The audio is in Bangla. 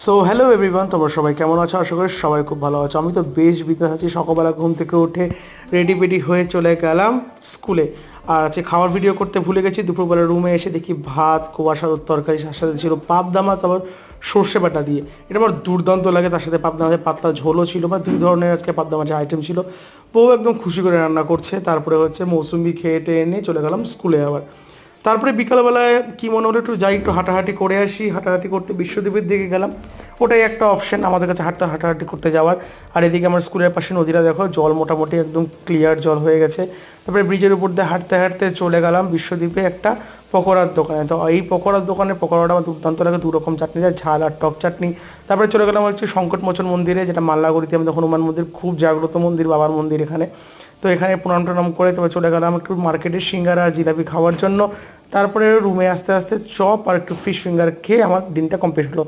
সো হ্যালো এভরিওয়ান, তোমরা সবাই কেমন আছো? আশা করি সবাই খুব ভালো আছো। আমি তো বেশ বিন্দাস আছি। সকালবেলা ঘুম থেকে উঠে রেডি পেডি হয়ে চলে গেলাম স্কুলে। আর আজকে খাওয়ার ভিডিও করতে ভুলে গেছি। দুপুরবেলা রুমে এসে দেখি ভাত, কুয়াশার তরকারি, তার সাথে ছিল পাবদা মাছ, আবার সর্ষে বাটা দিয়ে। এটা আমার দুর্দান্ত লাগে। তার সাথে পাবদা মাছের পাতলা ঝোলও ছিল, বা দুই ধরনের আজকে পাবদা মাছের আইটেম ছিল। বউ একদম খুশি করে রান্না করছে। তারপরে হচ্ছে মৌসুমি খেয়ে টেয়ে নিয়ে চলে গেলাম স্কুলে আবার। তারপরে বিকালবেলায় কি মনে হলো একটু যাই, একটু হাঁটাহাঁটি করে আসি। হাঁটাহাঁটি করতে বিশ্বদ্বীপের দিকে গেলাম। ওটাই একটা অপশন আমাদের কাছে, হাঁটাহাঁটি করতে যাওয়ার। আর এদিকে আমার স্কুলের পাশে নদীটা দেখো, জল মোটামুটি একদম ক্লিয়ার জল হয়ে গেছে। তারপরে ব্রিজের উপর দিয়ে হাঁটতে হাঁটতে চলে গেলাম বিশ্বদ্বীপে একটা পকোড়ার দোকানে। তো এই পকোড়ার দোকানে পকোড়াটা আমার দুর্দান্ত লাগে। দু রকম চাটনি দেয়, ঝাল আর টক চাটনি। তারপরে চলে গেলাম হচ্ছে সংকটমোচন মন্দিরে, যেটা মাল্লাগড়িতে আমাদের হনুমান মন্দির, খুব জাগ্রত মন্দির, বাবার মন্দির এখানে। তো এখানে প্রণাম টনাম করে তবে চলে গেলাম একটু মার্কেটের সিঙ্গারা আর জিলাপি খাওয়ার জন্য। তারপরে রুমে আস্তে আস্তে চপ আর একটু ফিশ ফিঙ্গার খেয়ে আমার দিনটা কমপ্লিট হলো।